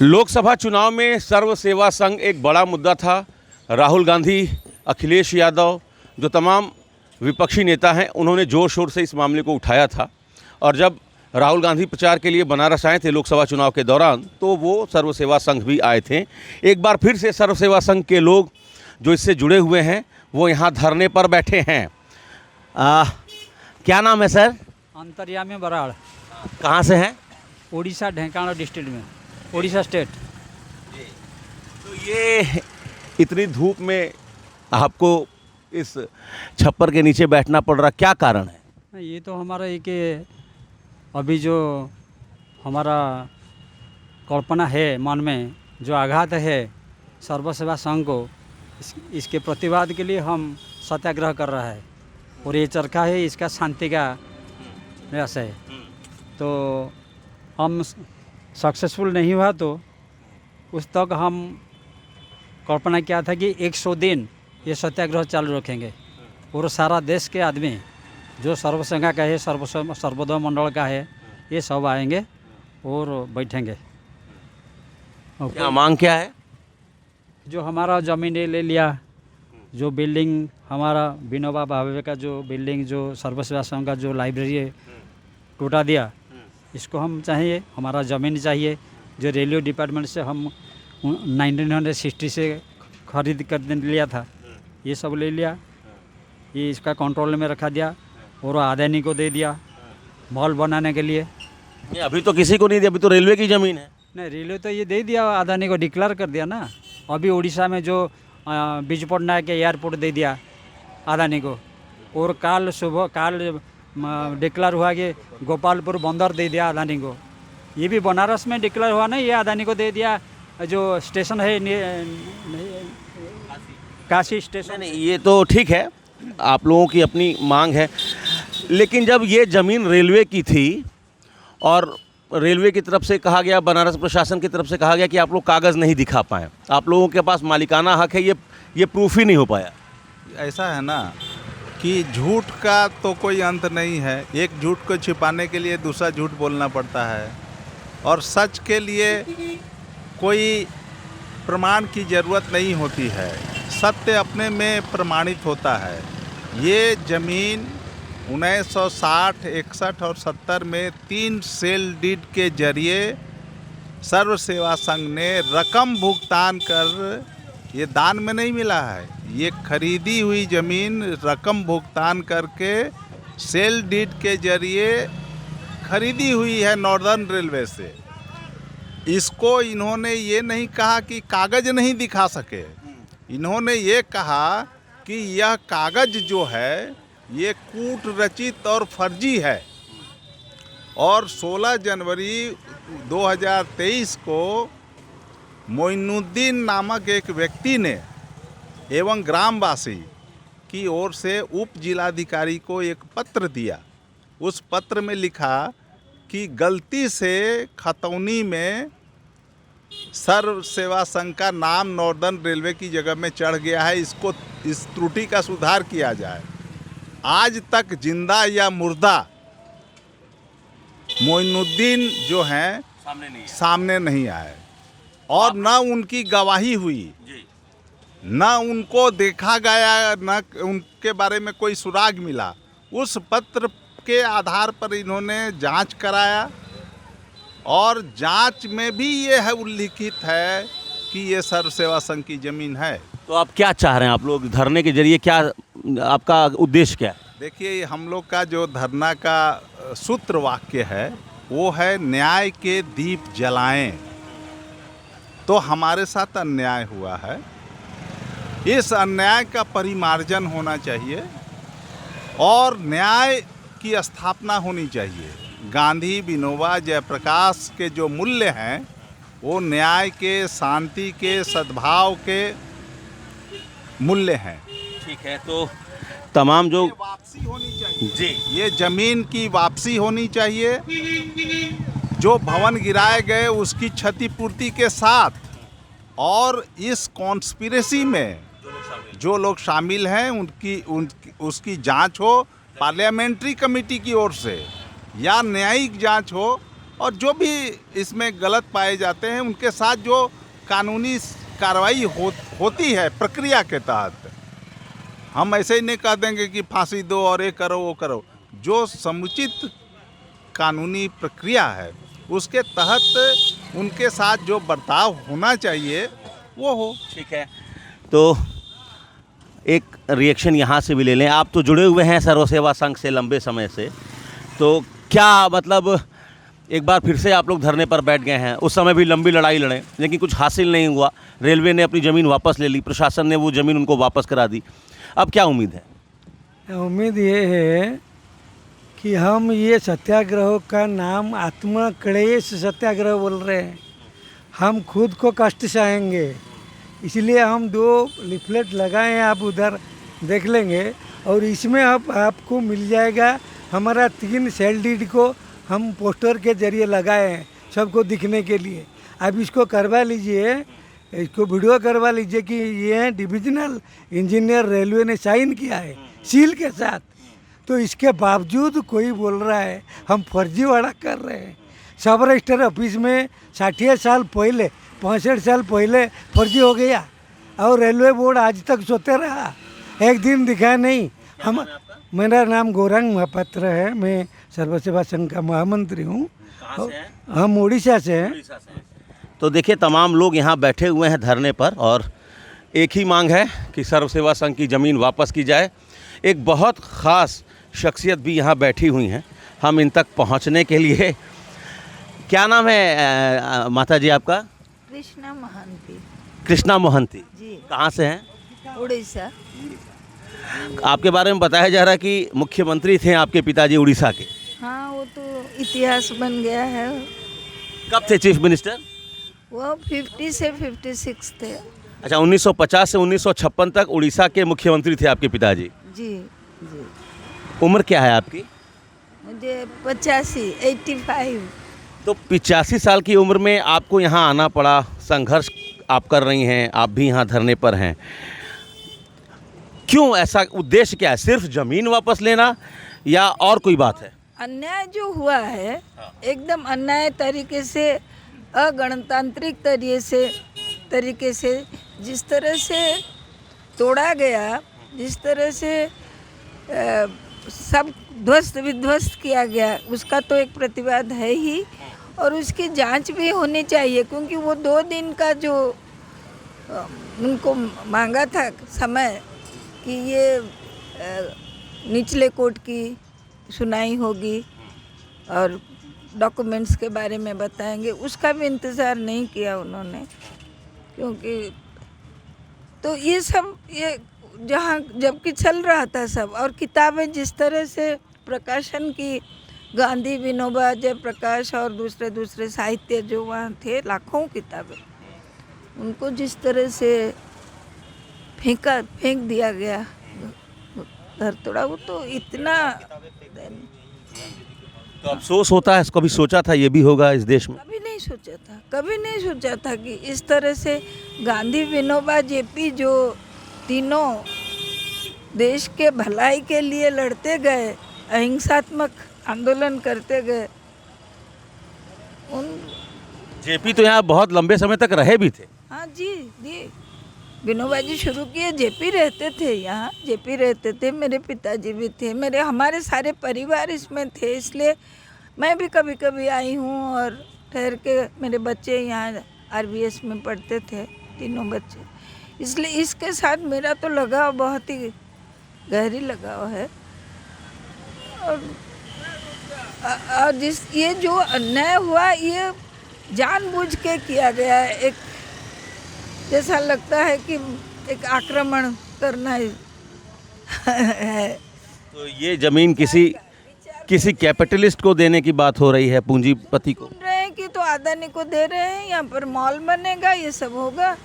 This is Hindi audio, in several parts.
लोकसभा चुनाव में सर्व सेवा संघ एक बड़ा मुद्दा था। राहुल गांधी, अखिलेश यादव, जो तमाम विपक्षी नेता हैं, उन्होंने ज़ोर शोर से इस मामले को उठाया था। और जब राहुल गांधी प्रचार के लिए बनारस आए थे लोकसभा चुनाव के दौरान, तो वो सर्व सेवा संघ भी आए थे। एक बार फिर से सर्व सेवा संघ के लोग जो इससे जुड़े हुए हैं वो यहाँ धरने पर बैठे हैं। क्या नाम है सर? अंतर्यामी बराड़, कहाँ से हैं? उड़ीसा ढेंकानाल डिस्ट्रिक्ट में, उड़ीसा स्टेट। तो ये इतनी धूप में आपको इस छप्पर के नीचे बैठना पड़ रहा, क्या कारण है? ये तो हमारा एक अभी जो हमारा कल्पना है मन में, जो आघात है सर्व सेवा संघ को, इसके प्रतिवाद के लिए हम सत्याग्रह कर रहा है। और ये चरखा है इसका शांति का प्रयास है। तो हम सक्सेसफुल नहीं हुआ तो उस तक हम कल्पना किया था कि 100 दिन ये सत्याग्रह चालू रखेंगे। और सारा देश के आदमी जो सर्व संघ का है, सर्वोदय मंडल का है, ये सब आएंगे और बैठेंगे। क्या मांग क्या है? जो हमारा ज़मीन ले लिया, जो बिल्डिंग हमारा विनोबा भावे का जो बिल्डिंग, जो सर्व सेवा संघ का जो लाइब्रेरी टूटा दिया, इसको हम चाहिए। हमारा ज़मीन चाहिए जो रेलवे डिपार्टमेंट से हम 1960 से खरीद कर लिया था, ये सब ले लिया। ये इसका कंट्रोल में रखा दिया और अदानी को दे दिया मॉल बनाने के लिए। ये अभी तो किसी को नहीं दिया, अभी तो रेलवे की ज़मीन है। नहीं, रेलवे तो ये दे दिया, अदानी को डिक्लेयर कर दिया ना। अभी उड़ीसा में जो बिजू पटनायक के एयरपोर्ट दे दिया अदानी को। और काल डिक्लेयर हुआ कि गोपालपुर बंदर दे दिया अदानी को। ये भी बनारस में डिक्लेयर हुआ ना, ये अदानी को दे दिया। जो स्टेशन है काशी स्टेशन। नहीं, ये तो ठीक है, आप लोगों की अपनी मांग है। लेकिन जब ये ज़मीन रेलवे की थी और रेलवे की तरफ से कहा गया, बनारस प्रशासन की तरफ से कहा गया कि आप लोग कागज़ नहीं दिखा पाए, आप लोगों के पास मालिकाना हक है, ये प्रूफ ही नहीं हो पाया। ऐसा है ना कि झूठ का तो कोई अंत नहीं है। एक झूठ को छिपाने के लिए दूसरा झूठ बोलना पड़ता है, और सच के लिए कोई प्रमाण की ज़रूरत नहीं होती है। सत्य अपने में प्रमाणित होता है। ये ज़मीन 1960, 61 और 70 में 3 सेल डीड के जरिए सर्व सेवा संघ ने रकम भुगतान कर, ये दान में नहीं मिला है, ये खरीदी हुई ज़मीन रकम भुगतान करके सेल डीड के जरिए खरीदी हुई है नॉर्दर्न रेलवे से। इसको इन्होंने ये नहीं कहा कि कागज़ नहीं दिखा सके, इन्होंने ये कहा कि यह कागज़ जो है ये कूट रचित और फर्जी है। और 16 जनवरी 2023 को मोइनुद्दीन नामक एक व्यक्ति ने एवं ग्रामवासी की ओर से उप जिलाधिकारी को एक पत्र दिया। उस पत्र में लिखा कि गलती से खतौनी में सर्व सेवा संघ का नाम नॉर्दर्न रेलवे की जगह में चढ़ गया है, इस त्रुटि का सुधार किया जाए। आज तक जिंदा या मुर्दा मोइनुद्दीन जो हैं सामने नहीं आए, और न उनकी गवाही हुई, न उनको देखा गया, न उनके बारे में कोई सुराग मिला। उस पत्र के आधार पर इन्होंने जांच कराया, और जांच में भी ये है उल्लिखित है कि ये सर्व सेवा संघ की ज़मीन है। तो आप क्या चाह रहे हैं? आप लोग धरने के जरिए क्या, आपका उद्देश्य क्या है? देखिए, हम लोग का जो धरना का सूत्र वाक्य है वो है न्याय के दीप जलाएं। तो हमारे साथ अन्याय हुआ है, इस अन्याय का परिमार्जन होना चाहिए और न्याय की स्थापना होनी चाहिए। गांधी, विनोबा, जयप्रकाश के जो मूल्य हैं वो न्याय के, शांति के, सद्भाव के मूल्य हैं। ठीक है, तो तमाम जो वापसी होनी चाहिए जी, ये ज़मीन की वापसी होनी चाहिए। जो भवन गिराए गए उसकी क्षतिपूर्ति के साथ, और इस कॉन्स्पिरेसी में जो लोग शामिल हैं उसकी जांच हो पार्लियामेंट्री कमेटी की ओर से, या न्यायिक जांच हो और जो भी इसमें गलत पाए जाते हैं उनके साथ जो कानूनी कार्रवाई होती है प्रक्रिया के तहत। हम ऐसे ही नहीं कह देंगे कि फांसी दो और ये करो वो करो। जो समुचित कानूनी प्रक्रिया है उसके तहत उनके साथ जो बर्ताव होना चाहिए वो हो। ठीक है, तो एक रिएक्शन यहाँ से भी ले लें। आप तो जुड़े हुए हैं सर्व सेवा संघ से लंबे समय से, तो क्या मतलब एक बार फिर से आप लोग धरने पर बैठ गए हैं? उस समय भी लंबी लड़ाई लड़े लेकिन कुछ हासिल नहीं हुआ। रेलवे ने अपनी ज़मीन वापस ले ली, प्रशासन ने वो ज़मीन उनको वापस करा दी। अब क्या उम्मीद है? उम्मीद ये है कि हम ये सत्याग्रह का नाम आत्मा क्लेश सत्याग्रह बोल रहे हैं। हम खुद को कष्ट सहेंगे, इसलिए हम 2 लिफलेट लगाए हैं, आप उधर देख लेंगे। और इसमें अब आपको मिल जाएगा हमारा 3 सेल डीड को हम पोस्टर के जरिए लगाए हैं सबको दिखने के लिए। आप इसको करवा लीजिए, इसको वीडियो करवा लीजिए कि ये डिविजनल इंजीनियर रेलवे ने साइन किया है सील के साथ। तो इसके बावजूद कोई बोल रहा है हम फर्जीवाड़ा कर रहे हैं। सब रजिस्टर ऑफिस में 60 साल पहले 65 साल पहले फर्जी हो गया और रेलवे बोर्ड आज तक सोते रहा, एक दिन दिखा नहीं। हम मेरा नाम गौरांग महापात्र है, मैं सर्व सेवा संघ का महामंत्री हूँ। हम उड़ीसा से हैं। तो देखिए, तमाम लोग यहाँ बैठे हुए हैं धरने पर और एक ही मांग है कि सर्व सेवा संघ की ज़मीन वापस की जाए। एक बहुत ख़ास शख्सियत भी यहाँ बैठी हुई हैं। हम इन तक पहुँचने के लिए, क्या नाम है माता जी आपका? कृष्णा महंती कृष्णा मोहंती। जी, कहाँ से हैं? उड़ीसा। आपके बारे में बताया जा रहा है कि मुख्यमंत्री थे आपके पिताजी उड़ीसा के। हाँ, वो तो इतिहास बन गया है। कब थे चीफ मिनिस्टर? वो 50 से 56 थे। अच्छा, 1950 से 1956 तक उड़ीसा के मुख्यमंत्री थे आपके पिताजी। जी जी। उम्र क्या है आपकी? मुझे 85 तो 85 साल की उम्र में आपको यहाँ आना पड़ा, संघर्ष आप कर रही हैं, आप भी यहाँ धरने पर हैं। क्यों? ऐसा उद्देश्य क्या है? सिर्फ ज़मीन वापस लेना या और कोई बात है? अन्याय जो हुआ है एकदम अन्याय तरीके से, अगणतांत्रिक तरीके से जिस तरह से तोड़ा गया, जिस तरह से सब ध्वस्त विध्वस्त किया गया, उसका तो एक प्रतिवाद है ही। और उसकी जांच भी होनी चाहिए, क्योंकि वो 2 दिन का जो उनको मांगा था समय कि ये निचले कोर्ट की सुनाई होगी और डॉक्यूमेंट्स के बारे में बताएंगे, उसका भी इंतज़ार नहीं किया उन्होंने। क्योंकि तो ये सब ये जहाँ जबकि चल रहा था सब, और किताबें जिस तरह से प्रकाशन की, गांधी, विनोबा, जयप्रकाश और दूसरे साहित्य जो वहाँ थे, लाखों किताबें, उनको जिस तरह से फेंक दिया गया धरतोड़ा, वो तो इतना। तो अफसोस होता है, कभी सोचा था ये भी होगा इस देश में? कभी नहीं सोचा था कि इस तरह से गांधी, विनोबा, जेपी जो तीनों देश के भलाई के लिए लड़ते गए, अहिंसात्मक आंदोलन करते गए, उन जेपी तो यहाँ बहुत लंबे समय तक रहे भी थे। हाँ जी जी, विनोबा जी शुरू किए, जेपी रहते थे यहाँ, जेपी रहते थे, मेरे पिताजी भी थे, हमारे सारे परिवार इसमें थे। इसलिए मैं भी कभी कभी आई हूँ और ठहर के, मेरे बच्चे यहाँ आरबीएस में पढ़ते थे, तीनों बच्चे। इसलिए इसके साथ मेरा तो लगाव बहुत ही गहरी लगाव है। और जिस ये जो अन्याय हुआ, ये जानबूझ के किया गया है। एक जैसा लगता है कि एक आक्रमण करना है। तो ये ज़मीन किसी कैपिटलिस्ट को देने की बात हो रही है, पूंजीपति को। सुन रहे हैं कि तो अदानी को दे रहे हैं, यहाँ पर मॉल बनेगा, ये सब होगा,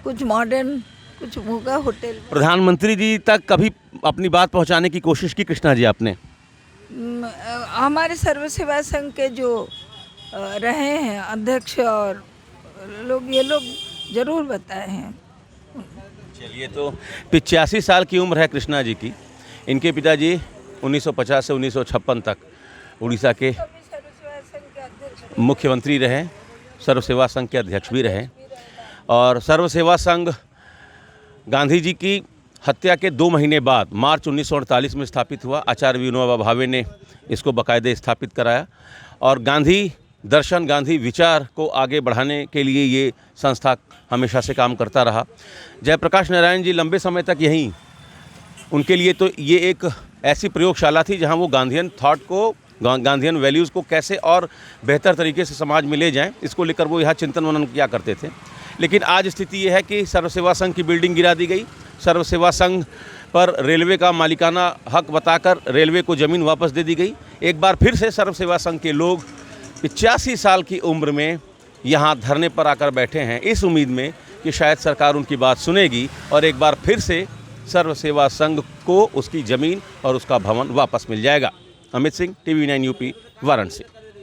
कुछ मॉडर्न कुछ होगा, होटल। प्रधानमंत्री जी तक कभी अपनी बात पहुंचाने की कोशिश की कृष्णा जी आपने? हमारे सर्व सेवा संघ के जो रहे हैं अध्यक्ष और ये लोग जरूर बताए हैं। चलिए, तो 85 साल की उम्र है कृष्णा जी की। इनके पिताजी 1950 से 1956 तक उड़ीसा के मुख्यमंत्री रहे, सर्व सेवा संघ के अध्यक्ष भी रहे। और सर्व सेवा संघ गांधी जी की हत्या के 2 महीने बाद मार्च 1948 में स्थापित हुआ। आचार्य विनोबा भावे ने इसको बाकायदे स्थापित कराया और गांधी दर्शन, गांधी विचार को आगे बढ़ाने के लिए ये संस्था हमेशा से काम करता रहा। जयप्रकाश नारायण जी लंबे समय तक यहीं, उनके लिए तो ये एक ऐसी प्रयोगशाला थी जहां वो गांधीयन थॉट को, गांधीयन वैल्यूज़ को कैसे और बेहतर तरीके से समाज में ले जाएं, इसको लेकर वो यहाँ चिंतन मनन किया करते थे। लेकिन आज स्थिति ये है कि सर्व सेवा संघ की बिल्डिंग गिरा दी गई। सर्व सेवा संघ पर रेलवे का मालिकाना हक बताकर रेलवे को ज़मीन वापस दे दी गई। एक बार फिर से सर्व सेवा संघ के लोग 85 साल की उम्र में यहाँ धरने पर आकर बैठे हैं, इस उम्मीद में कि शायद सरकार उनकी बात सुनेगी और एक बार फिर से सर्व सेवा संघ को उसकी ज़मीन और उसका भवन वापस मिल जाएगा। Amit Singh, TV9 UP, Varanasi.